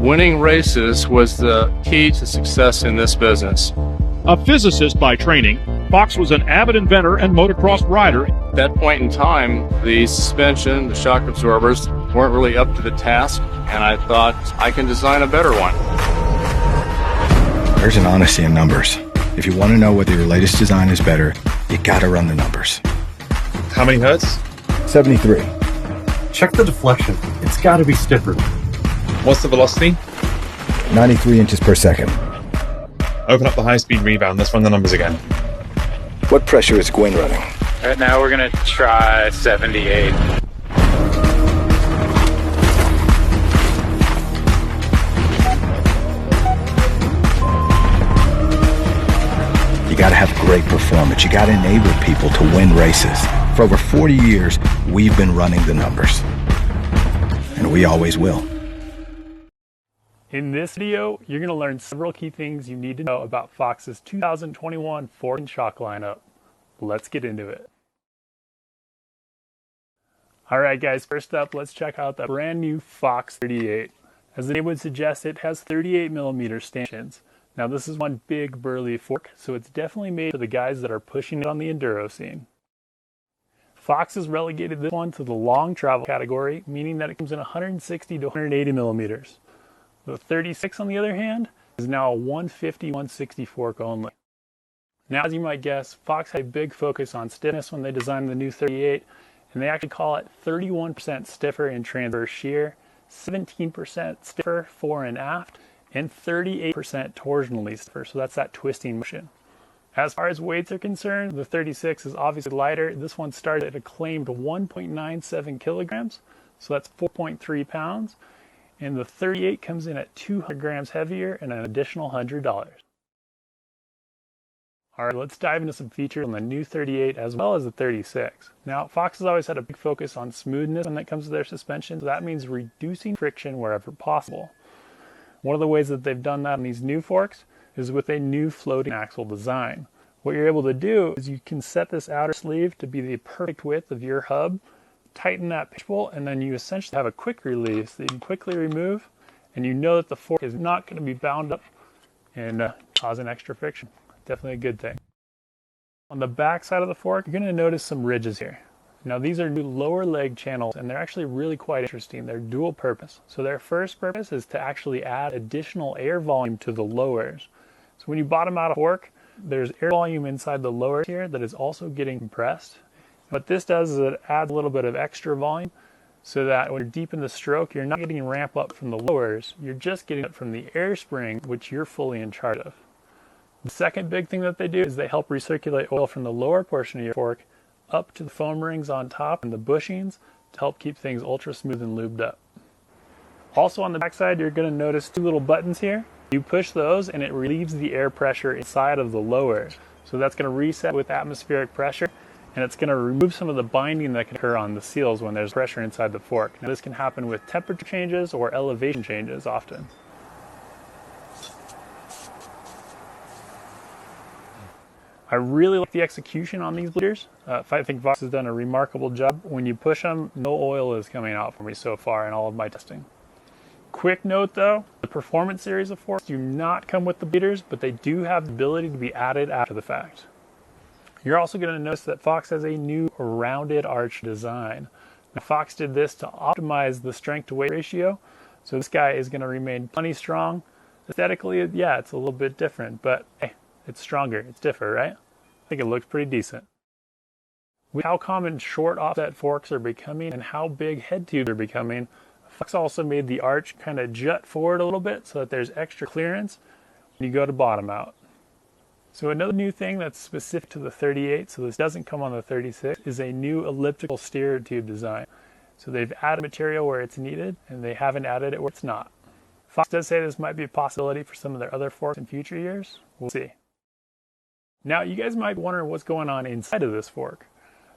Winning races was the key to success in this business. A physicist by training, Fox was an avid inventor and motocross rider. At that point in time, the suspension, the shock absorbers weren't really up to the task, and I thought I can design a better one. There's an honesty in numbers. If you want to know whether your latest design is better, you gotta run the numbers. How many hertz? 73. Check the deflection. It's gotta be stiffer. What's the velocity? 93 inches per second. Open up the high-speed rebound. Let's run the numbers again. What pressure is Gwen running? Right now we're going to try 78. You gotta have great performance. You gotta enable people to win races. For over 40 years, we've been running the numbers. And we always will. In this video, you're going to learn several key things you need to know about Fox's 2021 fork and shock lineup. Let's get into it. Alright guys, first up, let's check out the brand new Fox 38. As the name would suggest, it has 38mm stanchions. Now this is one big burly fork, so it's definitely made for the guys that are pushing it on the enduro scene. Fox has relegated this one to the long travel category, meaning that it comes in 160 to 180mm. The 36, on the other hand, is now a 150-160 fork only. Now, as you might guess, Fox had a big focus on stiffness when they designed the new 38, and they actually call it 31% stiffer in transverse shear, 17% stiffer fore and aft, and 38% torsionally stiffer, so that's that twisting motion. As far as weights are concerned, the 36 is obviously lighter. This one started at a claimed 1.97 kilograms, so that's 4.3 pounds. And the 38 comes in at 200 grams heavier and an additional $100. Alright, let's dive into some features on the new 38 as well as the 36. Now, Fox has always had a big focus on smoothness when it comes to their suspension, so that means reducing friction wherever possible. One of the ways that they've done that on these new forks is with a new floating axle design. What you're able to do is you can set this outer sleeve to be the perfect width of your hub, tighten that pitch bolt, and then you essentially have a quick release that you can quickly remove, and you know that the fork is not going to be bound up and causing extra friction. Definitely a good thing. On the back side of the fork, you're going to notice some ridges here. Now these are new lower leg channels, and they're actually really quite interesting. They're dual purpose. So their first purpose is to actually add additional air volume to the lowers. So when you bottom out a fork, there's air volume inside the lowers here that is also getting compressed. What this does is it adds a little bit of extra volume so that when you're deep in the stroke, you're not getting ramp up from the lowers, you're just getting it from the air spring, which you're fully in charge of. The second big thing that they do is they help recirculate oil from the lower portion of your fork up to the foam rings on top and the bushings to help keep things ultra smooth and lubed up. Also on the back side, you're going to notice two little buttons here. You push those and it relieves the air pressure inside of the lowers. So that's going to reset with atmospheric pressure, and it's going to remove some of the binding that can occur on the seals when there's pressure inside the fork. Now this can happen with temperature changes or elevation changes often. I really like the execution on these bleeders. I think Fox has done a remarkable job. When you push them, no oil is coming out for me so far in all of my testing. Quick note though, the Performance series of forks do not come with the bleeders, but they do have the ability to be added after the fact. You're also going to notice that Fox has a new rounded arch design. Now, Fox did this to optimize the strength to weight ratio, so this guy is going to remain plenty strong. Aesthetically, yeah, it's a little bit different, but hey, it's stronger, it's stiffer, right? I think it looks pretty decent. With how common short offset forks are becoming and how big head tubes are becoming, Fox also made the arch kind of jut forward a little bit so that there's extra clearance when you go to bottom out. So another new thing that's specific to the 38, so this doesn't come on the 36, is a new elliptical steerer tube design. So they've added material where it's needed, and they haven't added it where it's not. Fox does say this might be a possibility for some of their other forks in future years. We'll see. Now, you guys might be wondering what's going on inside of this fork.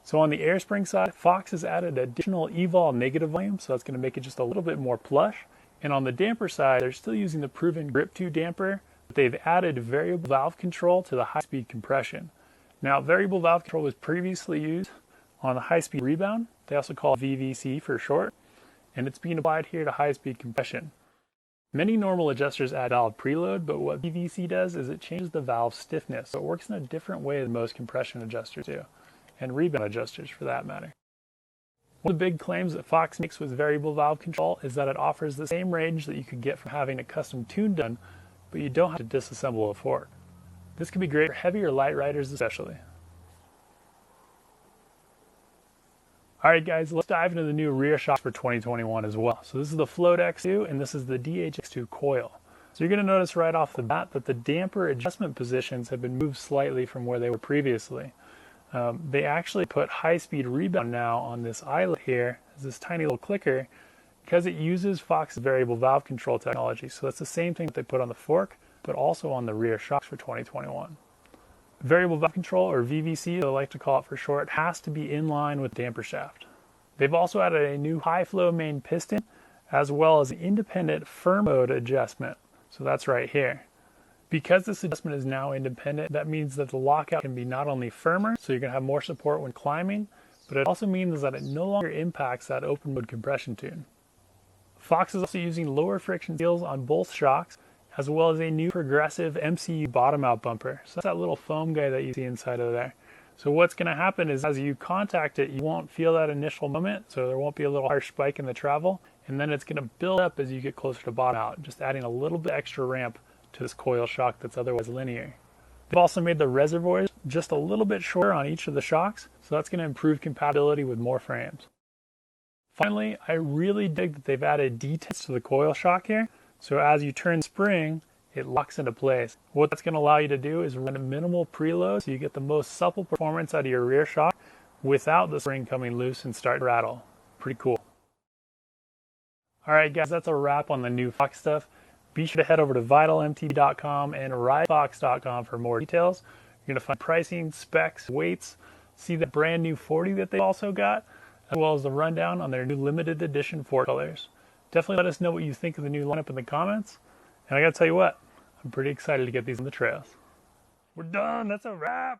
So on the air spring side, Fox has added additional evol negative volume, so that's going to make it just a little bit more plush. And on the damper side, they're still using the proven Grip 2 damper, but they've added variable valve control to the high-speed compression. Now, variable valve control was previously used on the high-speed rebound. They also call it VVC for short, and it's being applied here to high-speed compression. Many normal adjusters add valve preload, but what PVC does is it changes the valve stiffness, so it works in a different way than most compression adjusters do, and rebound adjusters for that matter. One of the big claims that Fox makes with variable valve control is that it offers the same range that you could get from having a custom tune done, but you don't have to disassemble a fork. This can be great for heavy or light riders especially. Alright guys, let's dive into the new rear shocks for 2021 as well. So this is the Float X2 and this is the DHX2 coil. So you're going to notice right off the bat that the damper adjustment positions have been moved slightly from where they were previously. They actually put high-speed rebound now on this eyelet here, as this tiny little clicker, because it uses Fox's variable valve control technology. So that's the same thing that they put on the fork, but also on the rear shocks for 2021. Variable valve control, or VVC, I like to call it for short, has to be in line with the damper shaft. They've also added a new high-flow main piston, as well as an independent firm mode adjustment. So that's right here. Because this adjustment is now independent, that means that the lockout can be not only firmer, so you're going to have more support when climbing, but it also means that it no longer impacts that open mode compression tune. Fox is also using lower friction seals on both shocks, as well as a new progressive MCU bottom out bumper. So that's that little foam guy that you see inside of there. So what's going to happen is as you contact it, you won't feel that initial moment, so there won't be a little harsh spike in the travel, and then it's going to build up as you get closer to bottom out, just adding a little bit extra ramp to this coil shock that's otherwise linear. They've also made the reservoirs just a little bit shorter on each of the shocks, so that's going to improve compatibility with more frames. Finally, I really dig that they've added decals to the coil shock here, so as you turn spring, it locks into place. What that's going to allow you to do is run a minimal preload so you get the most supple performance out of your rear shock without the spring coming loose and start to rattle. Pretty cool. Alright guys, that's a wrap on the new Fox stuff. Be sure to head over to vitalmtb.com and ridefox.com for more details. You're going to find pricing, specs, weights, see the brand new 40 that they also got, as well as the rundown on their new limited edition fork colors. Definitely let us know what you think of the new lineup in the comments. And I gotta tell you what, I'm pretty excited to get these on the trails. We're done, that's a wrap!